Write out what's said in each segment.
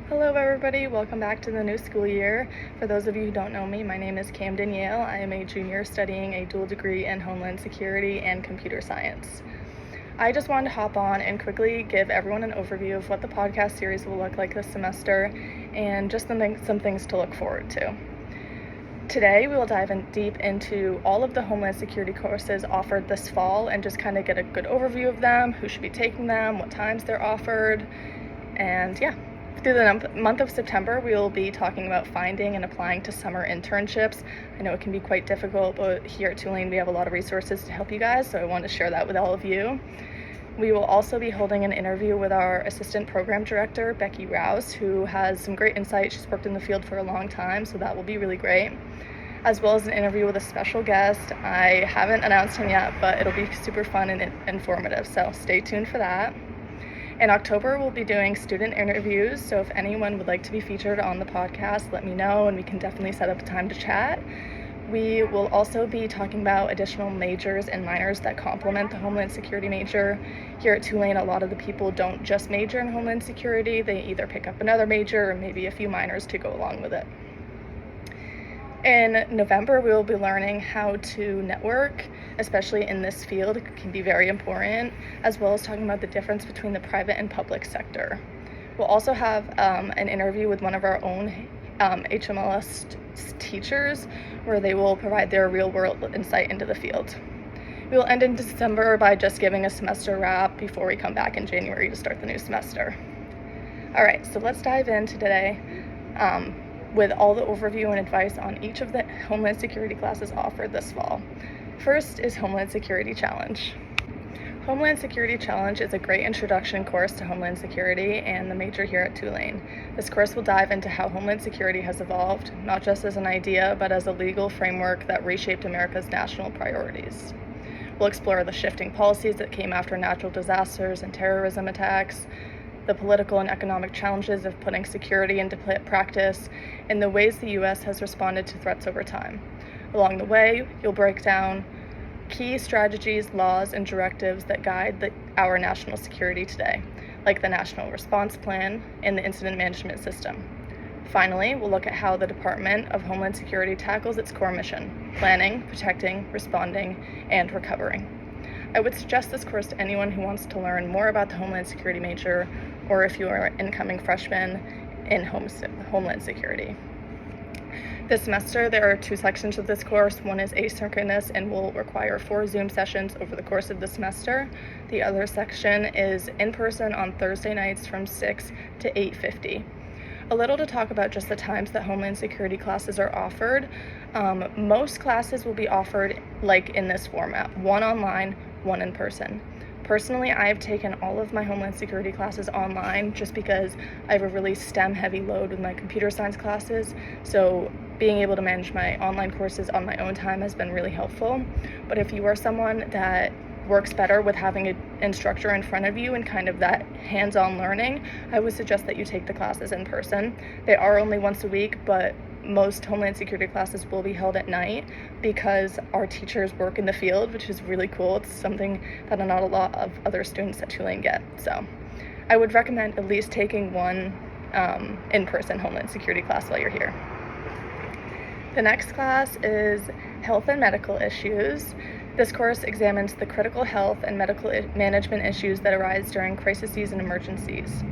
Hello everybody, welcome back to the new school year. For those of you who don't know me, my name is Camden Yale. I am a junior studying a dual degree in Homeland Security and Computer Science. I just wanted to hop on and quickly give everyone an overview of what the podcast series will look like this semester and just some things to look forward to. Today we will dive deep into all of the Homeland Security courses offered this fall and just kind of get a good overview of them, who should be taking them, what times they're offered, and through the month of September, we will be talking about finding and applying to summer internships. I know it can be quite difficult, but here at Tulane, we have a lot of resources to help you guys, so I want to share that with all of you. We will also be holding an interview with our Assistant Program Director, Becky Rouse, who has some great insight. She's worked in the field for a long time, so that will be really great, as well as an interview with a special guest. I haven't announced him yet, but it'll be super fun and informative, so stay tuned for that. In October, we'll be doing student interviews, so if anyone would like to be featured on the podcast, let me know and we can definitely set up a time to chat. We will also be talking about additional majors and minors that complement the Homeland Security major. Here at Tulane, a lot of the people don't just major in Homeland Security, they either pick up another major or maybe a few minors to go along with it. In November, we will be learning how to network, especially in this field. It can be very important, as well as talking about the difference between the private and public sector. We'll also have an interview with one of our own HMLS teachers, where they will provide their real-world insight into the field. We will end in December by just giving a semester wrap before we come back in January to start the new semester. All right, so let's dive into today with all the overview and advice on each of the Homeland Security classes offered this fall. First is Homeland Security Challenge. Homeland Security Challenge is a great introduction course to Homeland Security and the major here at Tulane. This course will dive into how Homeland Security has evolved, not just as an idea, but as a legal framework that reshaped America's national priorities. We'll explore the shifting policies that came after natural disasters and terrorism attacks, the political and economic challenges of putting security into practice, and the ways the U.S. has responded to threats over time. Along the way, you'll break down key strategies, laws, and directives that guide our national security today, like the National Response Plan and the Incident Management System. Finally, we'll look at how the Department of Homeland Security tackles its core mission: planning, protecting, responding, and recovering. I would suggest this course to anyone who wants to learn more about the Homeland Security major, or if you are an incoming freshman in Homeland Security. This semester, there are two sections of this course. One is asynchronous and will require 4 Zoom sessions over the course of the semester. The other section is in person on Thursday nights from 6 to 8:50. A little to talk about just the times that Homeland Security classes are offered. Most classes will be offered like in this format: 1 online, 1 in person. Personally, I have taken all of my Homeland Security classes online just because I have a really STEM-heavy load with my computer science classes, so being able to manage my online courses on my own time has been really helpful. But if you are someone that works better with having an instructor in front of you and kind of that hands-on learning, I would suggest that you take the classes in person. They are only once a week, but most Homeland Security classes will be held at night because our teachers work in the field, which is really cool. It's something that not a lot of other students at Tulane get. So I would recommend at least taking one in-person Homeland Security class while you're here. The next class is Health and Medical Issues. This course examines the critical health and medical management issues that arise during crises and emergencies,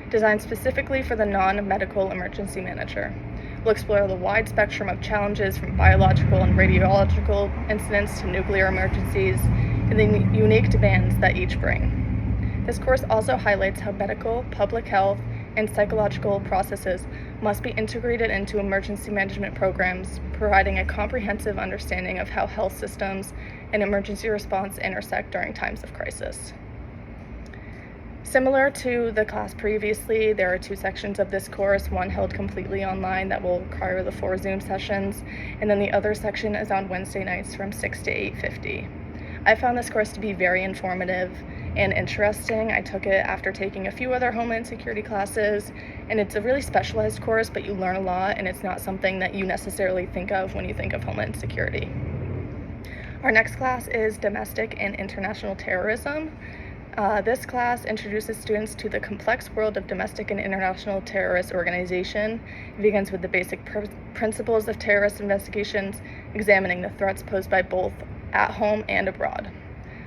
designed specifically for the non-medical emergency manager. We'll explore the wide spectrum of challenges from biological and radiological incidents to nuclear emergencies and the unique demands that each bring. This course also highlights how medical, public health, and psychological processes must be integrated into emergency management programs, providing a comprehensive understanding of how health systems and emergency response intersect during times of crisis. Similar to the class previously, there are 2 sections of this course, one held completely online that will require the 4 Zoom sessions, and then the other section is on Wednesday nights from 6 to 8:50. I found this course to be very informative and interesting. I took it after taking a few other Homeland Security classes, and it's a really specialized course, but you learn a lot, and it's not something that you necessarily think of when you think of Homeland Security. Our next class is Domestic and International Terrorism. This class introduces students to the complex world of domestic and international terrorist organization. It begins with the basic principles of terrorist investigations, examining the threats posed by both at home and abroad.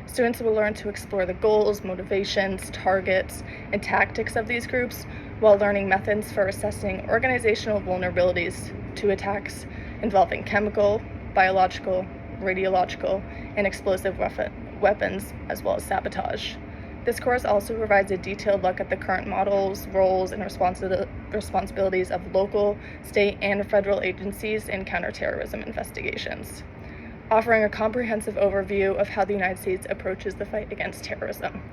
Students will learn to explore the goals, motivations, targets, and tactics of these groups while learning methods for assessing organizational vulnerabilities to attacks involving chemical, biological, radiological, and explosive weapons, as well as sabotage. This course also provides a detailed look at the current models, roles, and responsibilities of local, state, and federal agencies in counterterrorism investigations, offering a comprehensive overview of how the United States approaches the fight against terrorism.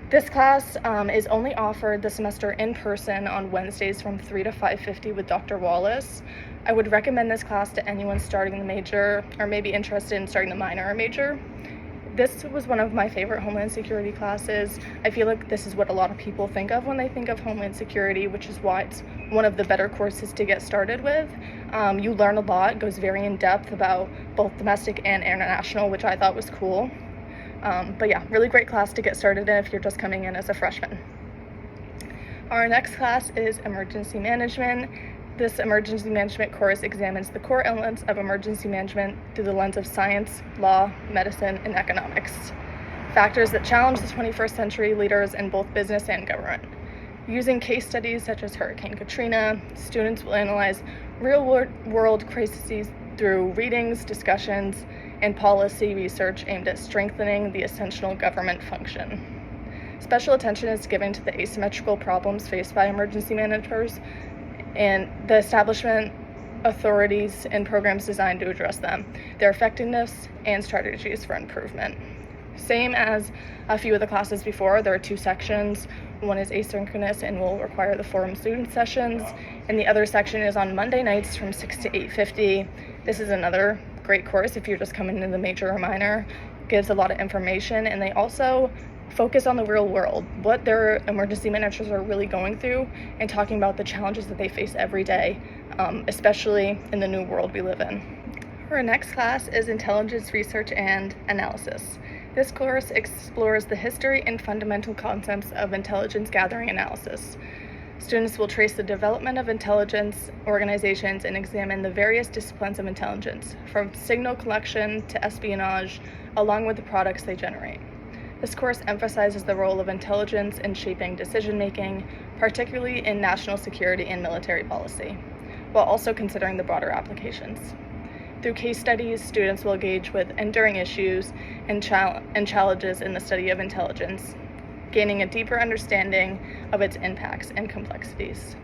This class is only offered this semester in person on Wednesdays from 3 to 5:50 with Dr. Wallace. I would recommend this class to anyone starting the major or maybe interested in starting the minor or major. This was one of my favorite Homeland Security classes. I feel like this is what a lot of people think of when they think of Homeland Security, which is why it's one of the better courses to get started with. You learn a lot, goes very in depth about both domestic and international, which I thought was cool. But yeah, really great class to get started in if you're just coming in as a freshman. Our next class is Emergency Management. This emergency management course examines the core elements of emergency management through the lens of science, law, medicine, and economics, factors that challenge the 21st century leaders in both business and government. Using case studies such as Hurricane Katrina, students will analyze real-world crises through readings, discussions, and policy research aimed at strengthening the essential government function. Special attention is given to the asymmetrical problems faced by emergency managers and the establishment authorities and programs designed to address them, their effectiveness, and strategies for improvement. Same as a few of the classes before, there are two sections. One is asynchronous and will require the forum student sessions, and the other section is on Monday nights from 6 to 8:50. This is another great course if you're just coming into the major or minor. It gives a lot of information, and they also focus on the real world, what their emergency managers are really going through, and talking about the challenges that they face every day, especially in the new world we live in. Our next class is Intelligence Research and Analysis. This course explores the history and fundamental concepts of intelligence gathering analysis. Students will trace the development of intelligence organizations and examine the various disciplines of intelligence, from signal collection to espionage, along with the products they generate. This course emphasizes the role of intelligence in shaping decision-making, particularly in national security and military policy, while also considering the broader applications. Through case studies, students will engage with enduring issues and challenges in the study of intelligence, gaining a deeper understanding of its impacts and complexities.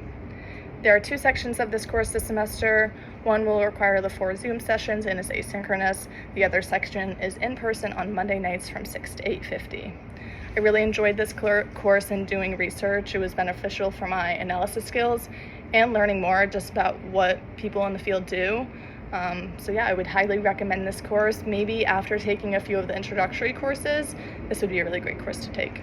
There are two sections of this course this semester. One will require the 4 Zoom sessions and is asynchronous. The other section is in person on Monday nights from 6 to 8:50. I really enjoyed this course and doing research. It was beneficial for my analysis skills and learning more just about what people in the field do. So yeah, I would highly recommend this course. Maybe after taking a few of the introductory courses, this would be a really great course to take.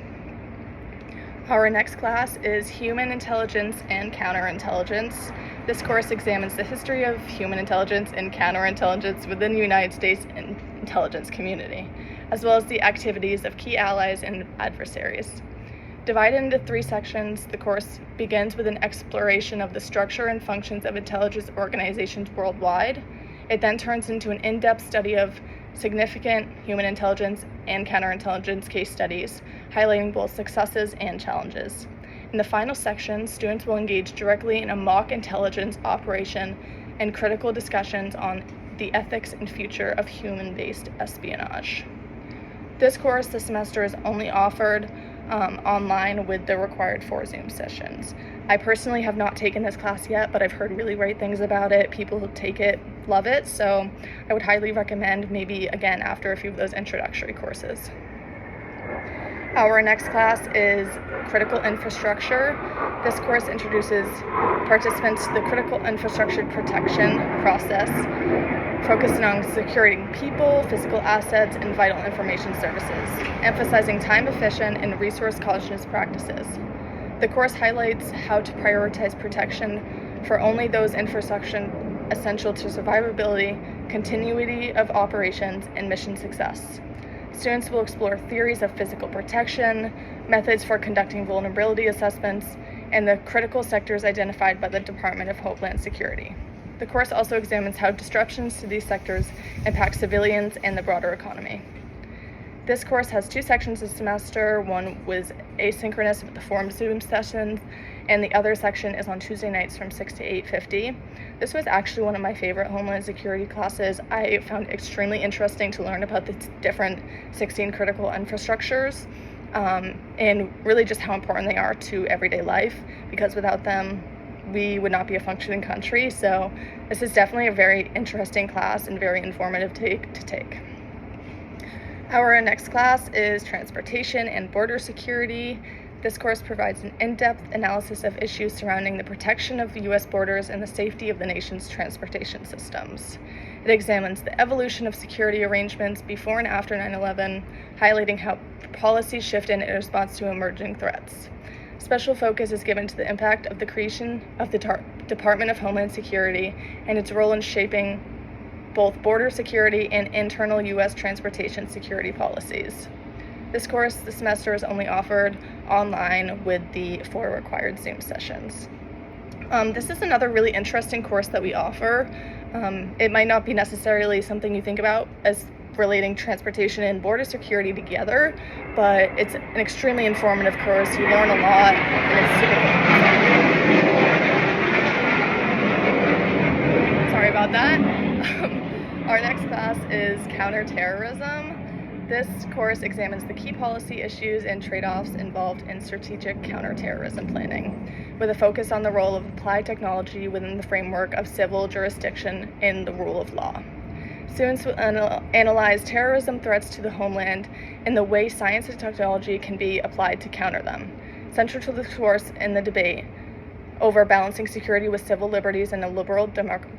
Our next class is Human Intelligence and Counterintelligence. This course examines the history of human intelligence and counterintelligence within the United States intelligence community, as well as the activities of key allies and adversaries. Divided into 3 sections, the course begins with an exploration of the structure and functions of intelligence organizations worldwide. It then turns into an in-depth study of significant human intelligence and counterintelligence case studies, highlighting both successes and challenges. In the final section, students will engage directly in a mock intelligence operation and critical discussions on the ethics and future of human-based espionage. This course this semester is only offered online with the required 4 Zoom sessions. I personally have not taken this class yet, but I've heard really great things about it. People who take it love it, so I would highly recommend maybe again after a few of those introductory courses. Our next class is Critical Infrastructure. This course introduces participants to the critical infrastructure protection process, focusing on securing people, physical assets, and vital information services, emphasizing time-efficient and resource-conscious practices. The course highlights how to prioritize protection for only those infrastructure essential to survivability, continuity of operations, and mission success. Students will explore theories of physical protection, methods for conducting vulnerability assessments, and the critical sectors identified by the Department of Homeland Security. The course also examines how disruptions to these sectors impact civilians and the broader economy. This course has 2 sections this semester. One was asynchronous with the forum Zoom sessions, and the other section is on Tuesday nights from 6 to 8:50. This was actually one of my favorite Homeland Security classes. I found it extremely interesting to learn about the different 16 critical infrastructures and really just how important they are to everyday life, because without them, we would not be a functioning country. So this is definitely a very interesting class and very informative to take. Our next class is Transportation and Border Security. This course provides an in-depth analysis of issues surrounding the protection of the U.S. borders and the safety of the nation's transportation systems. It examines the evolution of security arrangements before and after 9/11, highlighting how policies shifted in response to emerging threats. Special focus is given to the impact of the creation of the Department of Homeland Security and its role in shaping both border security and internal U.S. transportation security policies. This course this semester is only offered online with the 4 required Zoom sessions. This is another really interesting course that we offer. It might not be necessarily something you think about as relating transportation and border security together, but it's an extremely informative course. You learn a lot, and it's super. Sorry about that. Our next class is Counterterrorism. This course examines the key policy issues and trade-offs involved in strategic counterterrorism planning, with a focus on the role of applied technology within the framework of civil jurisdiction in the rule of law. Students will analyze terrorism threats to the homeland and the way science and technology can be applied to counter them. Central to the course in the debate over balancing security with civil liberties and a liberal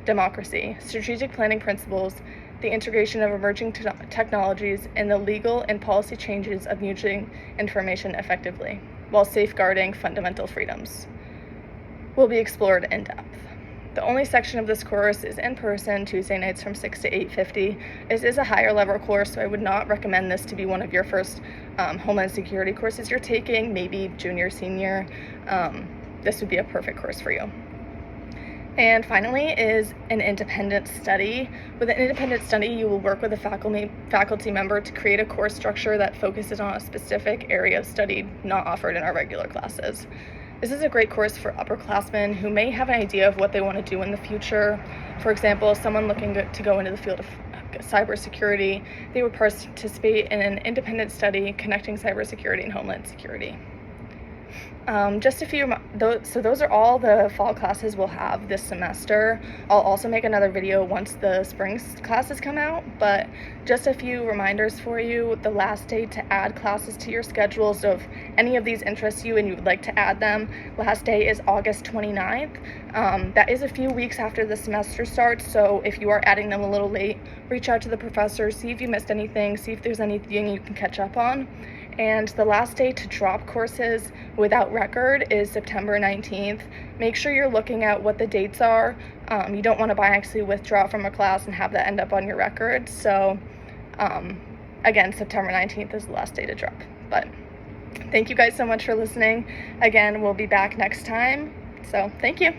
democracy, strategic planning principles, the integration of emerging technologies, and the legal and policy changes of using information effectively, while safeguarding fundamental freedoms, will be explored in depth. The only section of this course is in person, Tuesday nights from 6 to 8:50. This is a higher level course, so I would not recommend this to be one of your first Homeland Security courses you're taking, maybe junior, senior. This would be a perfect course for you. And finally is an independent study. With an independent study, you will work with a faculty member to create a course structure that focuses on a specific area of study not offered in our regular classes. This is a great course for upperclassmen who may have an idea of what they want to do in the future. For example, someone looking to go into the field of cybersecurity, they would participate in an independent study connecting cybersecurity and homeland security. Just a few, so those are all the fall classes we'll have this semester. I'll also make another video once the spring classes come out, but just a few reminders for you. The last day to add classes to your schedule, so if any of these interest you and you would like to add them, last day is August 29th. That is a few weeks after the semester starts, so if you are adding them a little late, reach out to the professor, see if you missed anything, see if there's anything you can catch up on. And the last day to drop courses without record is September 19th. Make sure you're looking at what the dates are. You don't want to actually withdraw from a class and have that end up on your record. So again, September 19th is the last day to drop. But thank you guys so much for listening. Again, we'll be back next time. So thank you.